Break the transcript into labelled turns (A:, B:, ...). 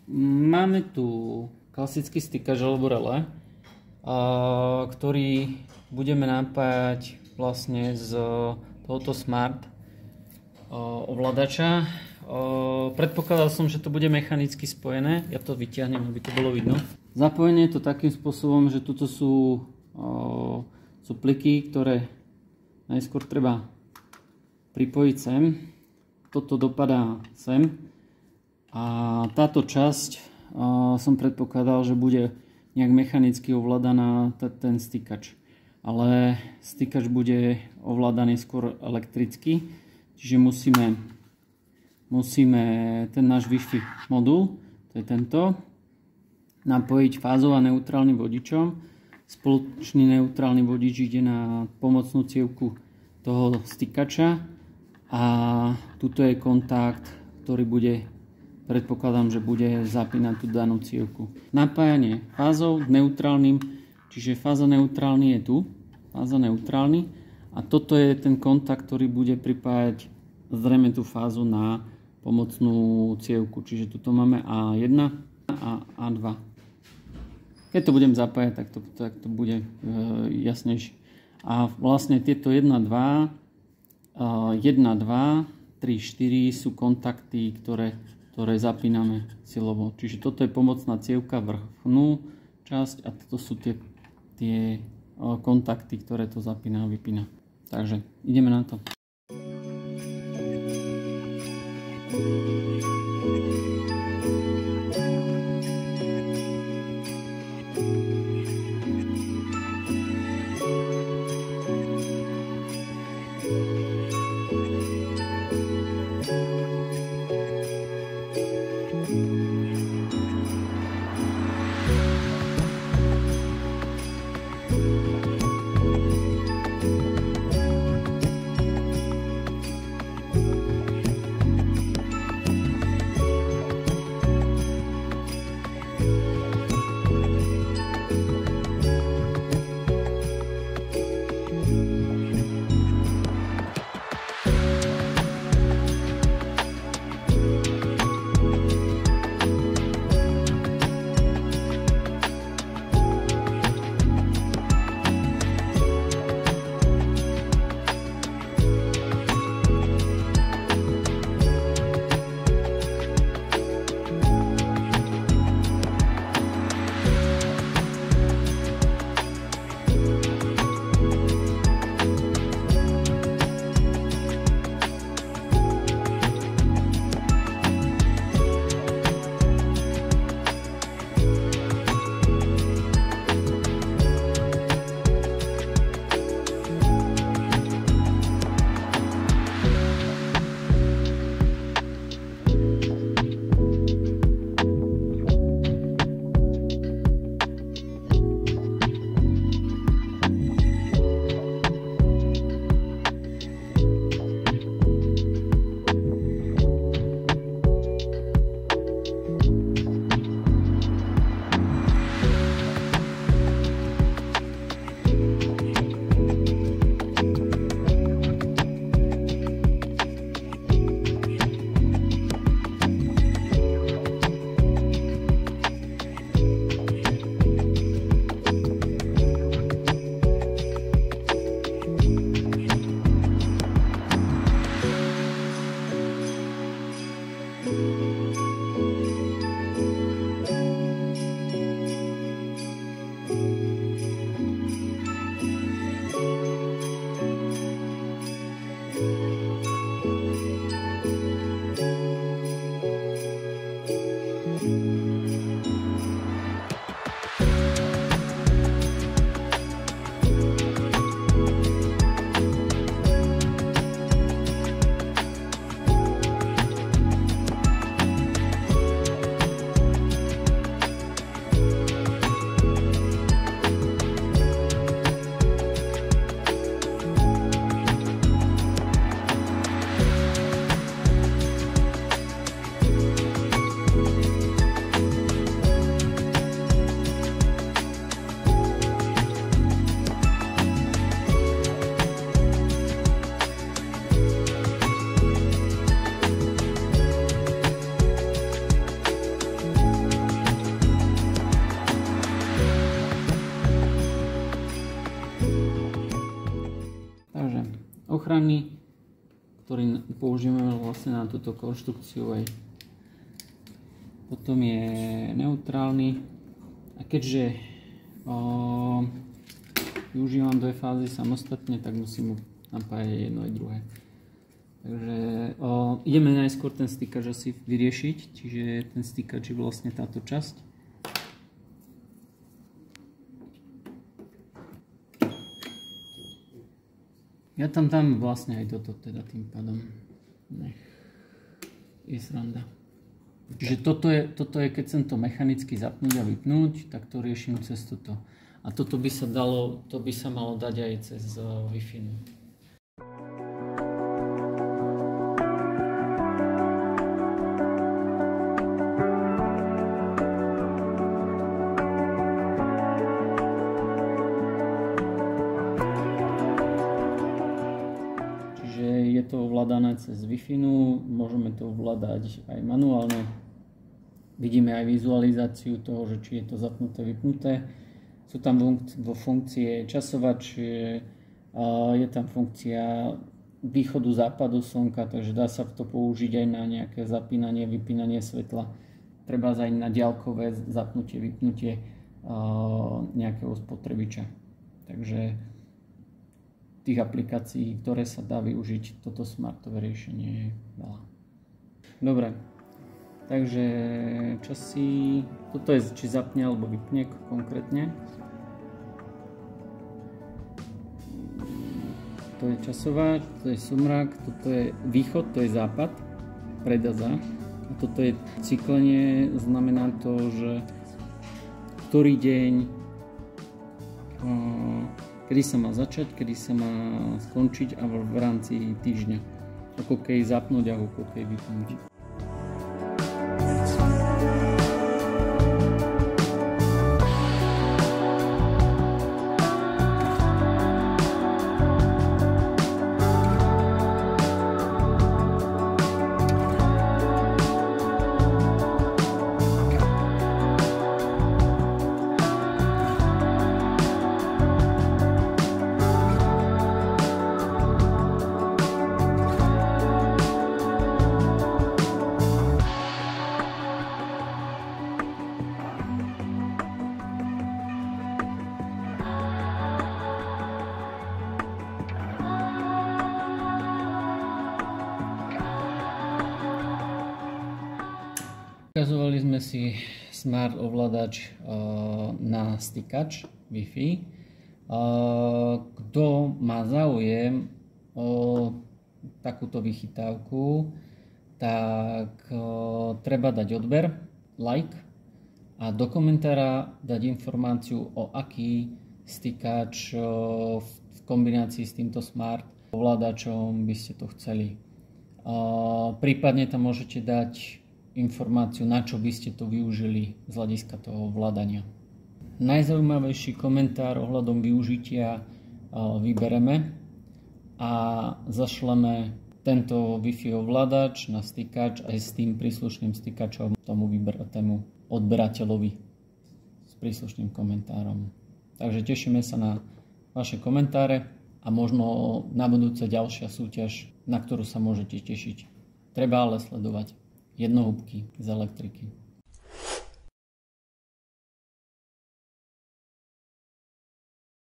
A: Máme tu klasický stykač alebo relé, ktorý budeme napájať vlastne z tohoto smart ovládača. Predpokladal som, že to bude mechanicky spojené. Ja to vyťahnem, aby to bolo vidno. Zapojenie je to takým spôsobom, že tuto sú pliky, ktoré najskôr treba pripojiť sem. Toto dopadá sem. A táto časť som predpokladal, že bude nejak mechanicky ovládaná ten stykač. Ale stykač bude ovládaný skôr elektricky, čiže musíme ten náš Wi-Fi modul, to je tento, napojiť fázov a neutrálnym vodičom. Spoločný neutrálny vodič ide na pomocnú cievku toho stykača a tuto je kontakt, ktorý bude, predpokladám, že bude zapínať tú danú cievku. Napájanie fázov neutrálnym, čiže fáza neutrálny je tu, fáza neutrálny, a toto je ten kontakt, ktorý bude pripájať zrejme tú fázu na pomocnú cievku. Čiže tuto máme A1 a A2. Keď to budem zapájať, tak to bude jasnejšie. A vlastne tieto 1, 2, 3, 4 sú kontakty, ktoré zapíname silovo. Čiže toto je pomocná cievka, vrchnú časť, a toto sú tie kontakty, ktoré to zapína a vypína. Takže ideme na to. ochrany, ktorý používame vlastne na túto konštrukciu aj. Potom je neutrálny a keďže využívam dve fázy samostatne, tak musím mu napájať jedno aj druhé. Takže ideme najskôr ten stykač asi vyriešiť, čiže ten stykač je vlastne táto časť. Ja tam dám vlastne aj toto, teda tým pádom nech je sranda. Čiže toto je, keď chcem to mechanicky zapnúť a vypnúť, tak to riešim cez toto. A toto by sa dalo, to by sa malo dať aj cez Wi-Fi. Je to ovládané cez Wi-Fi, môžeme to ovládať aj manuálne. Vidíme aj vizualizáciu toho, že či je to zapnuté, vypnuté. Sú tam vo funkcie časovač, je tam funkcia východu, západu slnka, takže dá sa to použiť aj na nejaké zapínanie, vypínanie svetla. Treba aj na diaľkové zapnutie, vypnutie nejakého spotrebiča. Takže tých aplikácií, ktoré sa dá využiť, toto smartové riešenie je veľa. Dobre, takže časy, toto je či zapne alebo vypne konkrétne. To je časovač, to je sumrak, toto je východ, to je západ, pred a za. A toto je cyklenie, znamená to, že ktorý deň, kedy sa má začať, kedy sa má skončiť a v rámci týždňa. Ako keď zapnúť a ako keď vypnúť. Ukazovali sme si smart ovládač na stykač Wi-Fi. Kto má záujem o takúto vychytávku, tak treba dať odber, like a do komentára dať informáciu, o aký stykač v kombinácii s týmto smart ovládačom by ste to chceli. Prípadne tam môžete dať informáciu, na čo by ste to využili z hľadiska toho ovládania. Najzaujímavejší komentár ohľadom využitia vybereme a zašleme tento Wi-Fi ovládač na stykač aj s tým príslušným stykačom tomu vybratému odberateľovi s príslušným komentárom. Takže tešíme sa na vaše komentáre a možno na budúce ďalšia súťaž, na ktorú sa môžete tešiť. Treba ale sledovať jednohúbky z elektriky.